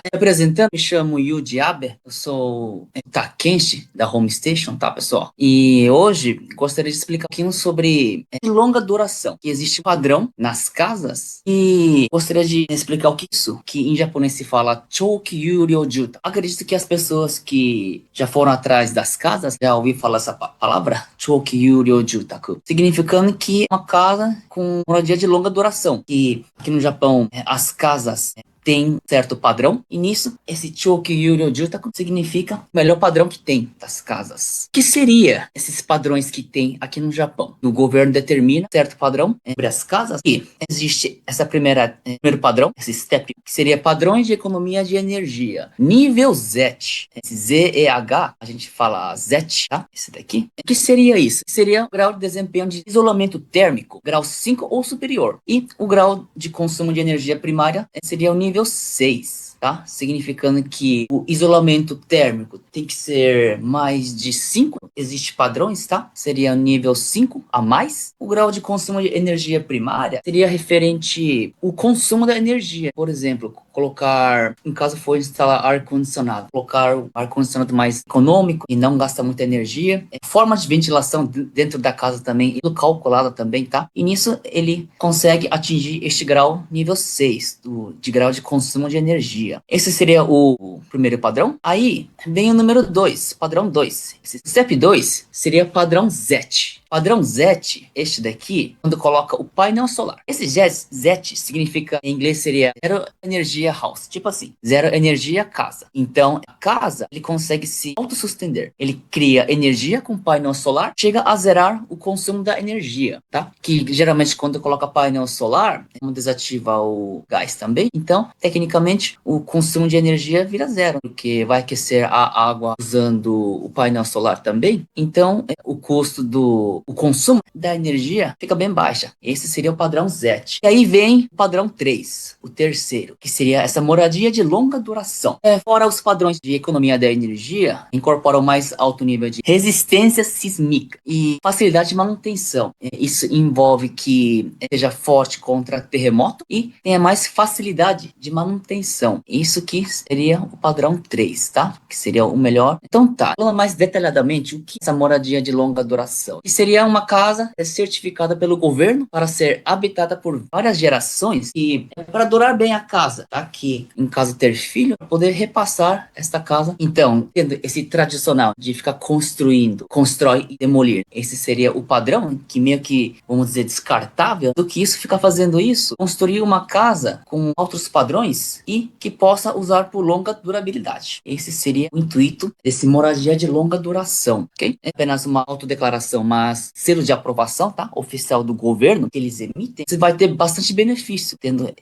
Me apresentando, me chamo Yuji Abe, eu sou Takenshi da Home Station, tá, pessoal? E hoje gostaria de explicar um pouquinho sobre longa duração, que existe um padrão nas casas e gostaria de explicar o que é isso, que em japonês se fala Choki Yuryojuta. Acredito que as pessoas que já foram atrás das casas já ouviram falar essa palavra, Choki Yuryojutaku, significando que é uma casa com moradia de longa duração, que aqui no Japão as casas tem certo padrão, e nisso, esse Choki Yuryo Jutaku significa o melhor padrão que tem das casas. O que seria esses padrões que tem aqui no Japão? O governo determina certo padrão sobre as casas, e existe essa primeiro padrão, esse step, que seria padrões de economia de energia. Nível ZET, esse ZEH, a gente fala ZET, tá? Esse daqui. O que seria isso? Seria o grau de desempenho de isolamento térmico, grau 5 ou superior. E o grau de consumo de energia primária seria o nível 6, tá? Significando que o isolamento térmico tem que ser mais de 5. Existem padrões, tá? Seria nível 5 a mais. O grau de consumo de energia primária seria referente ao consumo da energia. Por exemplo, colocar, em caso for instalar ar-condicionado, colocar o ar-condicionado mais econômico e não gasta muita energia. Forma de ventilação dentro da casa também, tudo calculado também, tá? E nisso ele consegue atingir este grau nível 6, de grau de consumo de energia. Esse seria o primeiro padrão. Aí vem o número 2, padrão 2. Esse step 2 seria padrão ZET. Padrão ZET, este daqui, quando coloca o painel solar. Esse ZET significa, em inglês seria Zero Energia House, tipo assim, zero energia casa. Então, a casa, ele consegue se autossustener. Ele cria energia com painel solar, chega a zerar o consumo da energia, tá? Que geralmente quando coloca painel solar, vamos desativar o gás também. Então, tecnicamente, o consumo de energia vira zero, porque vai aquecer a água usando o painel solar também. Então, o consumo da energia fica bem baixa. Esse seria o padrão ZET. E aí vem o padrão 3, o terceiro, que seria essa moradia de longa duração. Fora os padrões de economia da energia, incorporam mais alto nível de resistência sísmica e facilidade de manutenção. Isso envolve que seja forte contra terremoto e tenha mais facilidade de manutenção. Isso que seria o padrão 3, tá? Que seria o melhor. Então tá, falando mais detalhadamente o que é essa moradia de longa duração. Que seria uma casa certificada pelo governo para ser habitada por várias gerações e para durar bem a casa, tá? Que em caso ter filho, poder repassar esta casa. Então, tendo esse tradicional de ficar construindo, constrói e demolir, esse seria o padrão que meio que, vamos dizer, descartável, do que isso ficar fazendo isso, construir uma casa com outros padrões e que possa usar por longa durabilidade. Esse seria o intuito desse moradia de longa duração, ok? É apenas uma autodeclaração, mas selo de aprovação, tá? Oficial do governo que eles emitem, você vai ter bastante benefício tendo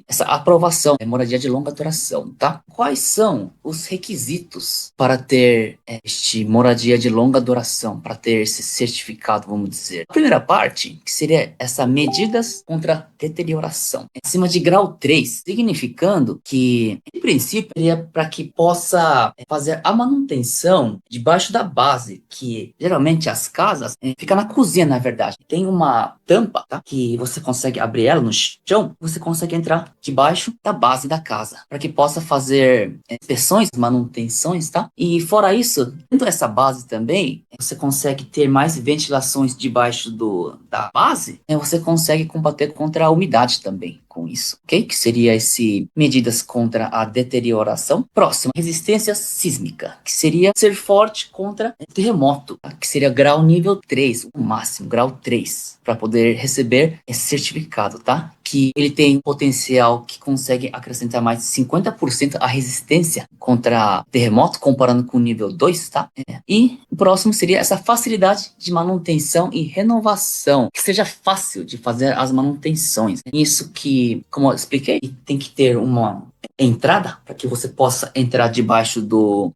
essa aprovação, moradia de longa duração, tá? Quais são os requisitos para ter este moradia de longa duração, para ter esse certificado, vamos dizer? A primeira parte, que seria essa medidas contra deterioração, acima de grau 3, significando que, em princípio, seria para que possa fazer a manutenção debaixo da base, que geralmente as casas fica na cozinha, na verdade. Tem uma tampa, tá? Que você consegue abrir ela no chão, você consegue entrar debaixo da base da casa, para que possa fazer inspeções, manutenções, tá? E fora isso, dentro dessa base também, você consegue ter mais ventilações debaixo da base, você consegue combater contra a umidade também com isso, ok? Que seria esse medidas contra a deterioração. Próximo, resistência sísmica, que seria ser forte contra terremoto, tá? Que seria grau nível 3, o máximo, grau 3, para poder receber esse certificado, tá? Que ele tem um potencial que consegue acrescentar mais de 50% a resistência contra terremoto, comparando com o nível 2, tá? E o próximo seria essa facilidade de manutenção e renovação, que seja fácil de fazer as manutenções. Isso que, como eu expliquei, tem que ter uma entrada para que você possa entrar debaixo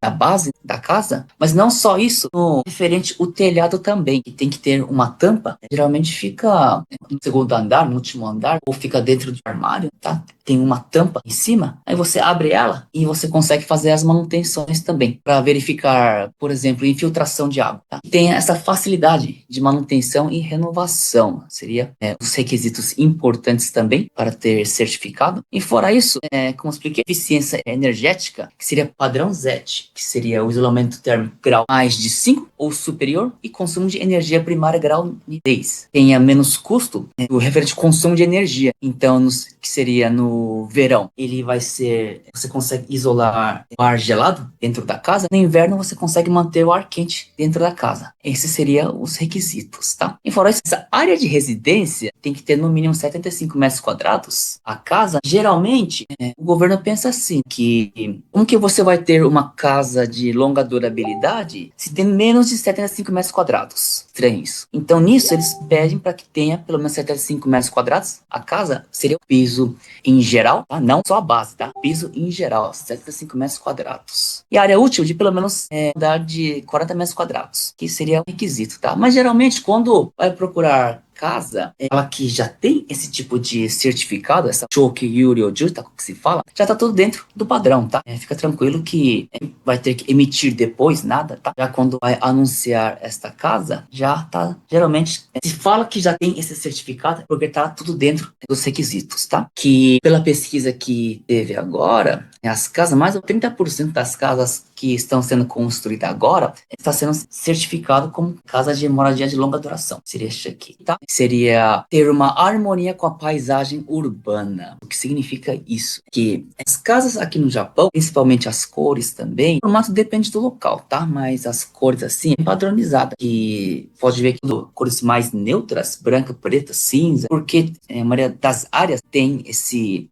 da base da casa, mas não só isso, no referente o telhado também, que tem que ter uma tampa, geralmente fica no segundo andar, no último andar, ou fica dentro do armário, tá? Tem uma tampa em cima, aí você abre ela e você consegue fazer as manutenções também, para verificar, por exemplo, infiltração de água, tá? Tem essa facilidade de manutenção e renovação, seria os requisitos importantes também para ter certificado. E fora isso, como eu expliquei, que eficiência energética, que seria padrão ZET, que seria o isolamento térmico grau mais de 5 ou superior, e consumo de energia primária grau 10. Tenha menos custo, o referente ao consumo de energia. Então, que seria no verão, ele vai ser, você consegue isolar o ar gelado dentro da casa. No inverno, você consegue manter o ar quente dentro da casa. Esses seriam os requisitos, tá? E fora isso, essa área de residência tem que ter no mínimo 75 metros quadrados. A casa, geralmente, o governo pensa assim, que como que você vai ter uma casa de longa durabilidade se tem menos de 75 metros quadrados? Estranho isso. Então, nisso, eles pedem para que tenha pelo menos 75 metros quadrados. A casa seria o piso em geral, tá? Não só a base, tá? Piso em geral, 75 metros quadrados. E a área útil de pelo menos andar de 40 metros quadrados, que seria um requisito, tá? Mas geralmente, quando vai procurar casa, ela que já tem esse tipo de certificado, essa Shoki Yuri Ojuta, que se fala, já tá tudo dentro do padrão, tá? Fica tranquilo que vai ter que emitir depois nada, tá? Já quando vai anunciar esta casa, já tá, geralmente, se fala que já tem esse certificado, porque tá tudo dentro dos requisitos, tá? Que pela pesquisa que teve agora, as casas, mais de 30% das casas que estão sendo construídas agora, está sendo certificado como casa de moradia de longa duração. Seria isso aqui, tá? Seria ter uma harmonia com a paisagem urbana. O que significa isso? Que as casas aqui no Japão, principalmente as cores também, o formato depende do local, tá? Mas as cores assim, é padronizada. E pode ver que cores mais neutras, branca, preta, cinza, porque a maioria das áreas tem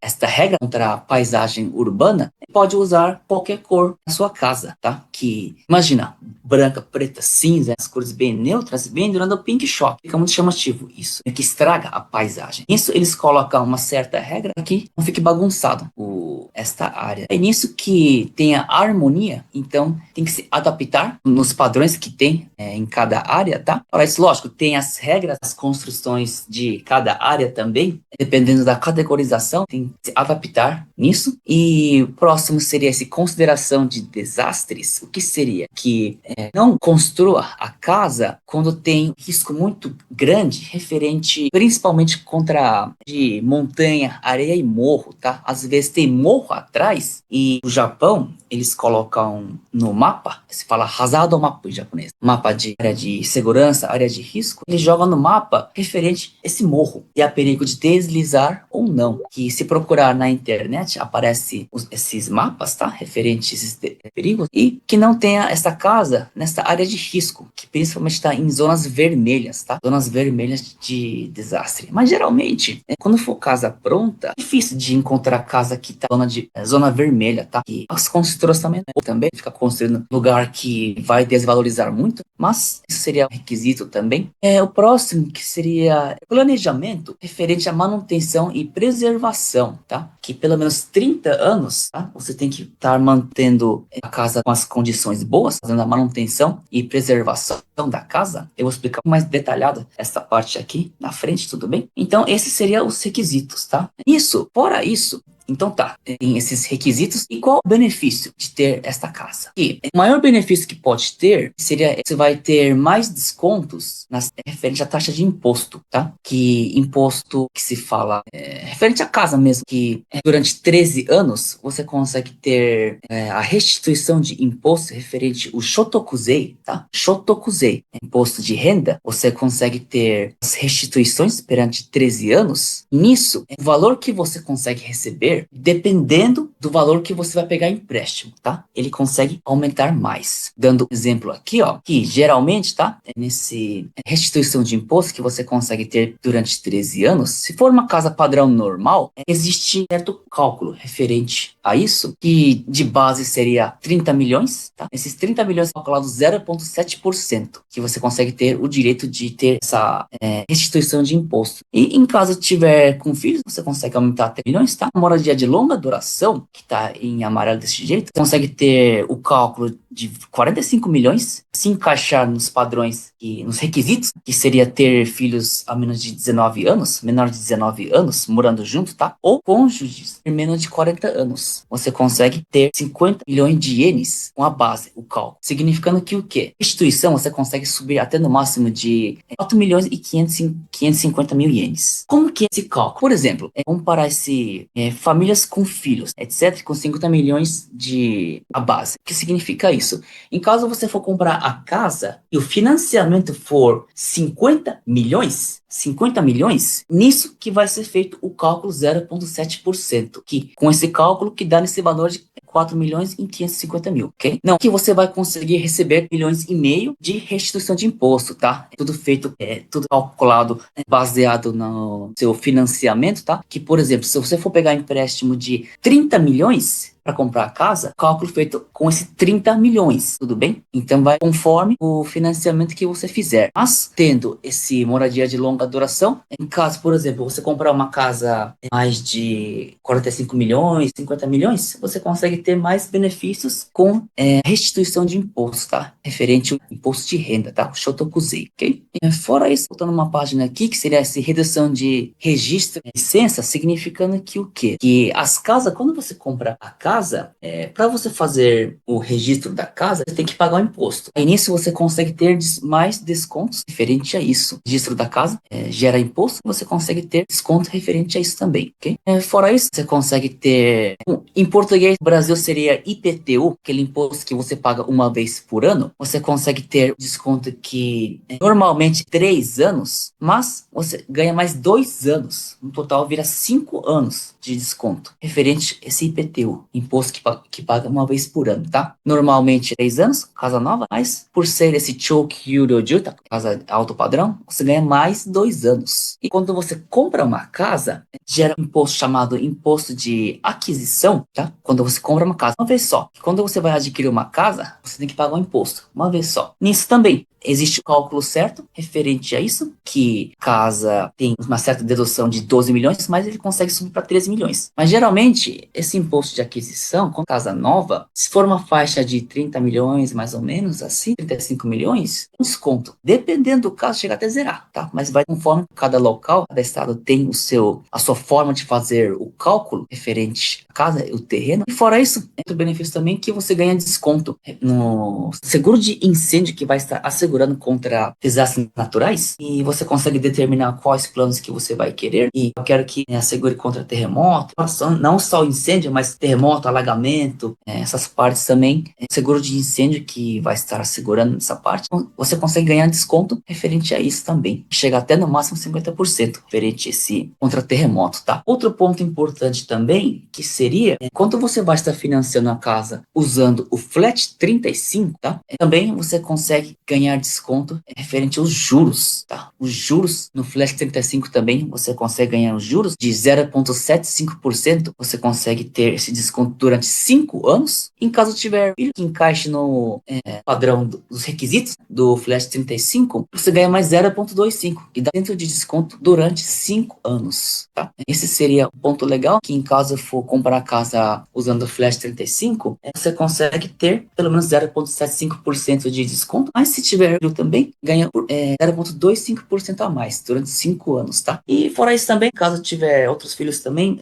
esta regra contra a paisagem urbana, pode usar qualquer cor na sua casa, tá? Que, imagina, branca, preta, cinza, as cores bem neutras, bem durante o pink shock. Fica muito chamativo isso, que estraga a paisagem. Nisso eles colocam uma certa regra que não fique bagunçado esta área. É nisso que tem a harmonia, então tem que se adaptar nos padrões que tem em cada área, tá? Para isso, lógico, tem as regras, as construções de cada área também, dependendo da categorização, tem que se adaptar nisso. E o próximo seria essa consideração de desastres. O que seria? Que não construa a casa quando tem risco muito grande, referente principalmente contra de montanha, areia e morro, tá? Às vezes tem morro atrás e o Japão, eles colocam no mapa, se fala hazard mapa em japonês, mapa de área de segurança, área de risco, eles jogam no mapa referente a esse morro e a perigo de deslizar ou não. Que se procurar na internet, aparece esses mapas, tá? Referentes a esses perigos, e que não tenha essa casa nessa área de risco, que principalmente está em zonas vermelhas, tá? Zonas vermelhas de desastre. Mas geralmente, quando for casa pronta, é difícil de encontrar casa que tá zona vermelha, tá? E as construtoras também fica construindo lugar que vai desvalorizar muito, mas isso seria um requisito também. O próximo que seria planejamento referente à manutenção e preservação, tá? Que pelo menos 30 anos, tá? Você tem que estar mantendo a casa com as condições boas, fazendo a manutenção e preservação da casa. Eu vou explicar mais detalhado essa parte aqui na frente, tudo bem? Então, esses seriam os requisitos, tá? Fora isso, então tá, tem esses requisitos. E qual o benefício de ter esta casa? E o maior benefício que pode ter seria você vai ter mais descontos referente à taxa de imposto, tá? Que imposto que se fala referente à casa mesmo, que durante 13 anos você consegue ter a restituição de imposto referente ao Shotokuzei, tá? Shotokuzei, imposto de renda, você consegue ter as restituições perante 13 anos. Nisso, o valor que você consegue receber dependendo do valor que você vai pegar empréstimo, tá? Ele consegue aumentar mais. Dando um exemplo aqui, ó, que geralmente, tá? Nesse restituição de imposto que você consegue ter durante 13 anos, se for uma casa padrão normal, existe certo cálculo referente a isso, que de base seria 30 milhões, tá? Esses 30 milhões calculados 0,7%, que você consegue ter o direito de ter essa restituição de imposto. E em caso tiver com filhos, você consegue aumentar até milhões, tá? Moradia de longa duração, que está em amarelo desse jeito, consegue ter o cálculo de 45 milhões, se encaixar nos padrões e nos requisitos, que seria ter filhos a menos de 19 anos, menor de 19 anos, morando junto, tá? Ou cônjuges de menos de 40 anos. Você consegue ter 50 milhões de ienes com a base, o cálculo. Significando que o quê? Restituição, você consegue subir até no máximo de 4 milhões e 550 mil ienes. Como que é esse cálculo? Por exemplo, vamos parar esse famílias com filhos, etc., com 50 milhões de a base. O que significa isso? Em caso você for comprar a casa e o financiamento for 50 milhões, nisso que vai ser feito o cálculo 0,7%, que com esse cálculo que dá nesse valor de 4 milhões em 550 mil, ok? Não que você vai conseguir receber 1,5 milhões de restituição de imposto, tá? É tudo feito, tudo calculado, baseado no seu financiamento, tá? Que, por exemplo, se você for pegar empréstimo de 30 milhões para comprar a casa, cálculo feito com esse 30 milhões, tudo bem? Então vai conforme o financiamento que você fizer. Mas tendo esse moradia de longa duração, em caso, por exemplo, você comprar uma casa mais de 45 milhões, 50 milhões, você consegue ter mais benefícios com restituição de imposto, tá? Referente ao imposto de renda, tá? O Shotokusei, ok? Fora isso, voltando uma página aqui, que seria essa redução de registro de licença, significando que o quê? Que as casas, quando você compra a casa, para você fazer o registro da casa, você tem que pagar o imposto. Aí nisso você consegue ter mais descontos referente a isso. O registro da casa gera imposto, você consegue ter desconto referente a isso também, ok? Fora isso, você consegue ter, em português, no Brasil seria IPTU, aquele imposto que você paga uma vez por ano, você consegue ter desconto que normalmente 3 anos, mas você ganha mais 2 anos. No total vira 5 anos de desconto referente a esse IPTU, imposto que paga uma vez por ano, tá? Normalmente 3 anos, casa nova, mas por ser esse Chokyuryoju, tá? Casa alto padrão, você ganha mais 2 anos. E quando você compra uma casa, gera um imposto chamado imposto de aquisição, tá? Quando você compra uma casa, uma vez só. Quando você vai adquirir uma casa, você tem que pagar um imposto, uma vez só. Nisso também, existe o cálculo certo referente a isso, que casa tem uma certa dedução de 12 milhões, mas ele consegue subir para 13 milhões. Mas geralmente, esse imposto de aquisição, com casa nova, se for uma faixa de 30 milhões, mais ou menos, assim, 35 milhões, um desconto. Dependendo do caso, chega até zerar, tá? Mas vai conforme cada local, cada estado tem a sua forma de fazer o cálculo referente à casa, o terreno. E fora isso, entra o benefício também que você ganha desconto no seguro de incêndio que vai estar assegurando contra desastres naturais, e você consegue determinar quais planos que você vai querer. E eu quero que assegure contra terremoto, não só incêndio, mas terremoto, alagamento, essas partes também. Seguro de incêndio que vai estar assegurando essa parte. Então, você consegue ganhar desconto referente a isso também. Chega até no máximo 50% referente a esse contra terremoto, tá? Outro ponto importante também, que seria quando você vai estar financiando a casa usando o Flat 35, tá? Também você consegue ganhar desconto referente aos juros, tá? Os juros no Flash 35 também, você consegue ganhar os juros de 0,75%, você consegue ter esse desconto durante 5 anos. Em caso tiver filho que encaixe no padrão dos requisitos do Flash 35, você ganha mais 0,25, que dá dentro de desconto durante 5 anos, tá? Esse seria um ponto legal, que em caso for comprar a casa usando o Flash 35, você consegue ter pelo menos 0,75% de desconto, mas se tiver também ganha 0,25% a mais durante 5 anos, tá? E fora isso também, caso tiver outros filhos também,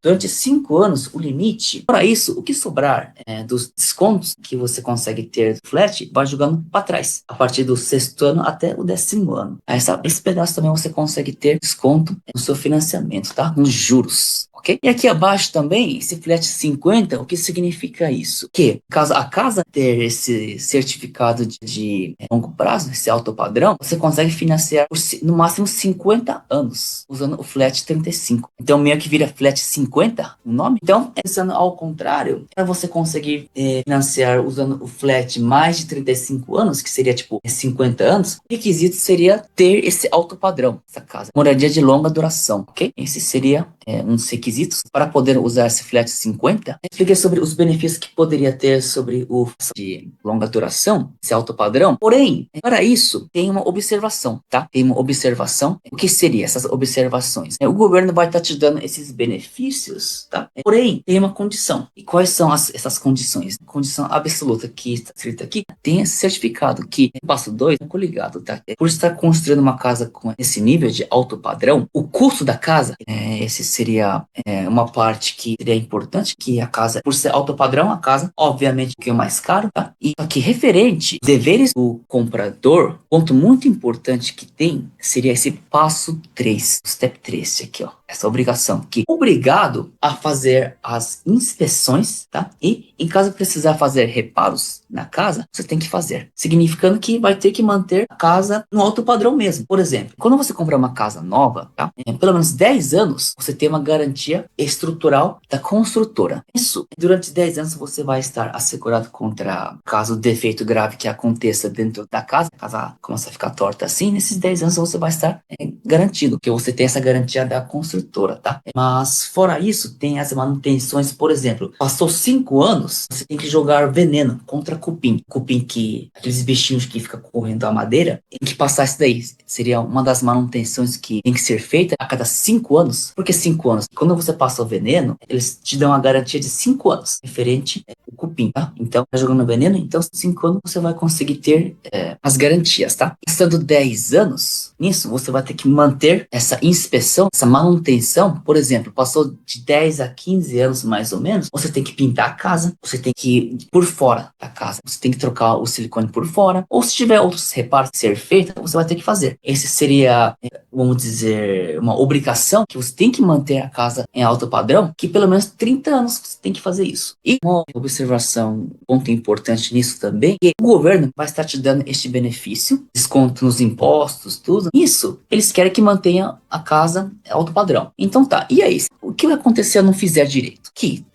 durante 5 anos, o limite, fora isso, o que sobrar dos descontos que você consegue ter do flat, vai jogando para trás, a partir do 6º ano até o 10º ano. Esse pedaço também você consegue ter desconto no seu financiamento, tá? Nos juros. Okay? E aqui abaixo também, esse flat 50, o que significa isso? Que caso a casa ter esse certificado de longo prazo, esse alto padrão, você consegue financiar por no máximo 50 anos, usando o flat 35. Então meio que vira flat 50 o nome. Então, pensando ao contrário, para você conseguir financiar usando o flat mais de 35 anos, que seria tipo 50 anos, o requisito seria ter esse alto padrão, essa casa. Moradia de longa duração, ok? Esse seria uns requisitos para poder usar esse flat 50. Expliquei sobre os benefícios que poderia ter sobre o de longa duração, esse alto padrão. Porém, para isso, tem uma observação, tá? Tem uma observação. O que seria essas observações? O governo vai estar te dando esses benefícios, tá? Porém, tem uma condição. E quais são essas condições? Condição absoluta que está escrita aqui, tem esse certificado que, passo 2, é coligado, tá? Por estar construindo uma casa com esse nível de alto padrão, o custo da casa, esse seria uma parte que seria importante, que a casa, por ser alto padrão, a casa, obviamente, que é mais caro, tá? E aqui, referente aos deveres do comprador, ponto muito importante que tem seria esse passo 3, step 3 aqui, ó. essa obrigação, que é obrigado a fazer as inspeções, tá? E em caso precisar fazer reparos na casa, você tem que fazer, significando que vai ter que manter a casa no alto padrão mesmo. Por exemplo, quando você comprar uma casa nova, tá? Pelo menos 10 anos, você tem uma garantia estrutural da construtora. Isso, durante 10 anos você vai estar assegurado contra caso defeito grave que aconteça dentro da casa, a casa começa a ficar torta assim, nesses 10 anos você vai estar garantido, que você tem essa garantia da construtora, tá? Mas fora isso, tem as manutenções, por exemplo, passou 5 anos, você tem que jogar veneno contra cupim. Cupim que, aqueles bichinhos que ficam correndo a madeira, tem que passar isso daí. Seria uma das manutenções que tem que ser feita a cada 5 anos. Por que 5 anos? Quando você passa o veneno, eles te dão a garantia de 5 anos, referente ao cupim, tá? Então, tá jogando veneno, então 5 anos você vai conseguir ter as garantias, tá? Passando 10 anos, nisso você vai ter que manter essa inspeção, essa manutenção. Por exemplo, passou de 10 a 15 anos mais ou menos, você tem que pintar a casa, você tem que ir por fora da casa, você tem que trocar o silicone por fora, ou se tiver outros reparos a ser feitos, você vai ter que fazer. Esse seria, vamos dizer, uma obrigação que você tem que manter a casa em alto padrão, que pelo menos 30 anos você tem que fazer isso. E uma observação, um ponto importante nisso também, é que o governo vai estar te dando este benefício, desconto nos impostos, tudo. Isso, eles querem que mantenha a casa alto padrão. Então tá, e aí? O que vai acontecer se eu não fizer direito? Que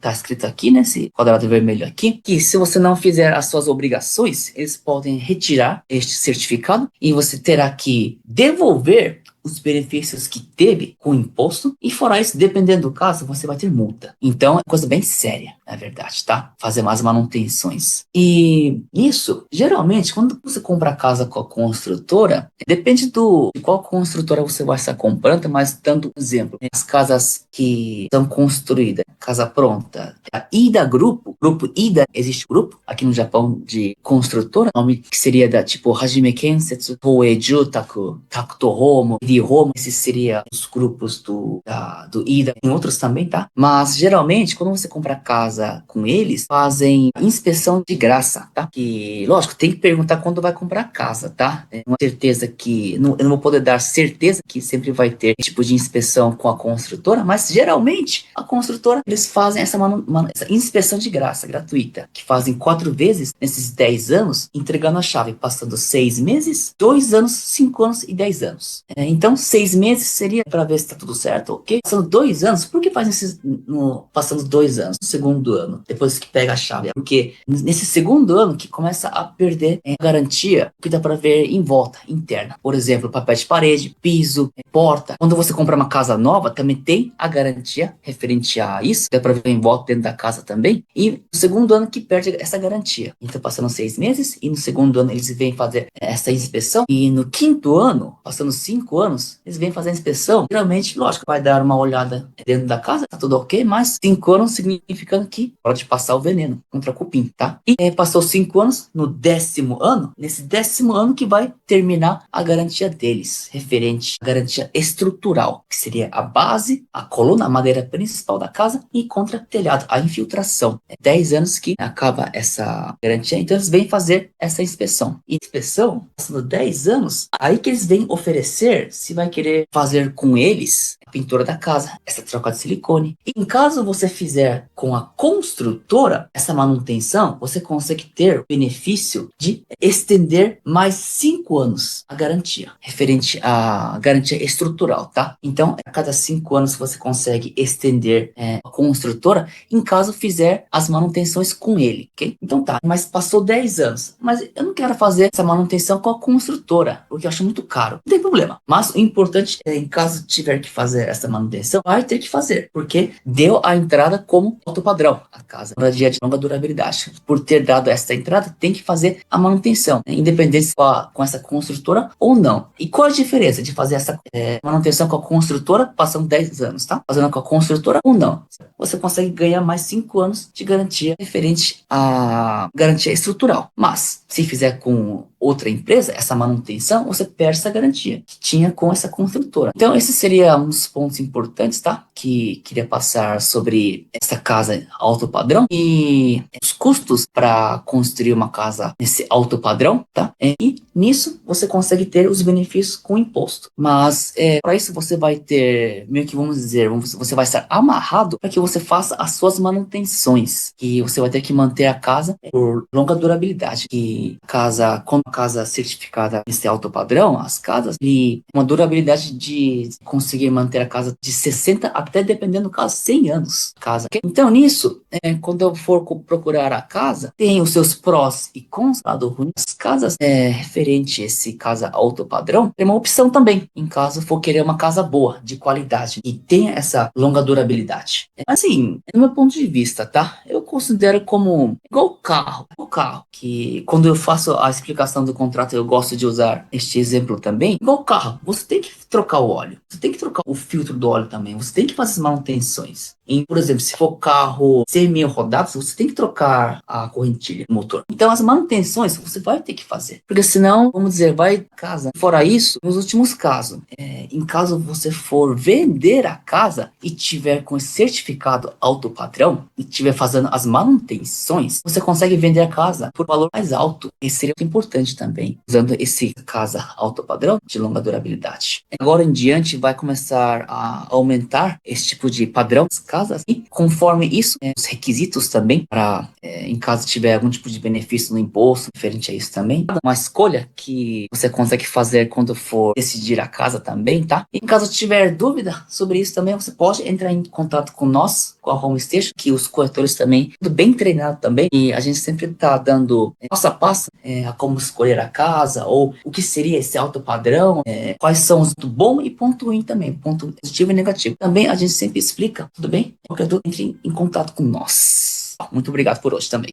tá escrito aqui, nesse quadrado vermelho aqui, que se você não fizer as suas obrigações, eles podem retirar este certificado e você terá que devolver os benefícios que teve com o imposto, e fora isso, dependendo do caso, você vai ter multa. Então, é coisa bem séria, na verdade, tá? Fazer mais manutenções. E isso, geralmente, quando você compra a casa com a construtora, depende de qual construtora você vai estar comprando, mas dando um exemplo, as casas que são construídas, casa pronta, a Ida Grupo Ida, existe um grupo aqui no Japão de construtora, nome que seria da tipo Hajime Kensetsu, Toei Jutaku, Takuto Homo, de Roma, esses seriam os grupos do IDA, tem outros também, tá? Mas geralmente, quando você compra casa com eles, fazem inspeção de graça, tá? Que, lógico, tem que perguntar quando vai comprar casa, tá? É uma certeza que, eu não vou poder dar certeza que sempre vai ter tipo de inspeção com a construtora, mas geralmente a construtora, eles fazem essa inspeção de graça, gratuita, que fazem 4 vezes nesses 10 anos, entregando a chave, passando 6 meses, 2 anos, 5 anos e 10 anos. Então, 6 meses seria para ver se está tudo certo, ok? Passando 2 anos, por que fazem passando 2 anos, no segundo ano, depois que pega a chave? Porque nesse segundo ano que começa a perder a garantia, que dá para ver em volta, interna. Por exemplo, papel de parede, piso, porta. Quando você compra uma casa nova, também tem a garantia referente a isso, dá para ver em volta dentro da casa também. E no segundo ano que perde essa garantia. Então, passando 6 meses, e no segundo ano eles vêm fazer essa inspeção, e no quinto ano, passando 5 anos, eles vêm fazer a inspeção. Geralmente, lógico, vai dar uma olhada dentro da casa, tá tudo ok, mas 5 anos significando que pode passar o veneno contra cupim, tá? E passou 5 anos, no 10º ano, nesse 10º ano que vai terminar a garantia deles, referente à garantia estrutural, que seria a base, a coluna, a madeira principal da casa, e contra telhado, a infiltração. 10 anos que acaba essa garantia, então eles vêm fazer essa inspeção. E inspeção, passando 10 anos, aí que eles vêm oferecer se vai querer fazer com eles a pintura da casa, essa troca de silicone. E em caso você fizer com a construtora essa manutenção, você consegue ter o benefício de estender mais 5 anos a garantia, referente à garantia estrutural, tá? Então, a cada 5 anos você consegue estender a construtora em caso fizer as manutenções com ele, ok? Então tá, mas passou 10 anos, mas eu não quero fazer essa manutenção com a construtora, porque eu acho muito caro. Não tem problema, mas o importante é, em caso tiver que fazer essa manutenção, vai ter que fazer, porque deu a entrada como alto padrão, a casa, moradia de longa durabilidade. Por ter dado essa entrada, tem que fazer a manutenção, né? Independente se com essa construtora ou não. E qual a diferença de fazer essa manutenção com a construtora passando 10 anos, tá? Fazendo com a construtora ou não. Você consegue ganhar mais 5 anos de garantia referente à garantia estrutural. Mas, se fizer com outra empresa, essa manutenção, você perde essa garantia que tinha com essa construtora. Então, esse seria um dos pontos importantes, tá? Que queria passar sobre essa casa alto padrão e os custos para construir uma casa nesse alto padrão, tá? E nisso você consegue ter os benefícios com imposto. Mas para isso você vai ter, meio que vamos dizer, você vai estar amarrado para que você faça as suas manutenções. E você vai ter que manter a casa por longa durabilidade. E quando a casa é certificada nesse alto padrão, as casas, e uma durabilidade de conseguir manter a casa de 60 até, dependendo do caso, 100 anos. Casa. Então, nisso, quando eu for procurar a casa, tem os seus prós e cons, lado ruim. As casas referente a esse casa alto padrão, tem uma opção também, em caso for querer uma casa boa, de qualidade, e tenha essa longa durabilidade. Assim, do meu ponto de vista, tá? Eu considero como igual carro, que quando eu faço a explicação do contrato, eu gosto de usar este exemplo também. Igual carro, você tem que trocar o óleo, você tem que trocar o filtro do óleo também, você tem que fazer as manutenções. Por exemplo, se for carro semi-rodado, você tem que trocar a correntilha do motor. Então, as manutenções você vai ter que fazer. Porque senão, vamos dizer, vai casa. Fora isso, nos últimos casos, em caso você for vender a casa e tiver com esse certificado alto padrão e tiver fazendo as manutenções, você consegue vender a casa por valor mais alto. Esse seria muito importante também, usando esse casa alto padrão de longa durabilidade. Agora em diante vai começar a aumentar esse tipo de padrão das casas e conforme isso, os requisitos também para, em caso tiver algum tipo de benefício no imposto, diferente a isso também, uma escolha que você consegue fazer quando for decidir a casa também, tá? E em caso tiver dúvida sobre isso também, você pode entrar em contato com nós, com a Home Station, que os corretores também, tudo bem treinado também, e a gente sempre tá dando passo a passo a como escolher a casa, ou o que seria esse alto padrão, quais são os ponto bom e ponto ruim também, ponto positivo e negativo. Também a gente sempre explica, tudo bem? Qualquer dúvida, entre em contato com nós. Muito obrigado por hoje também.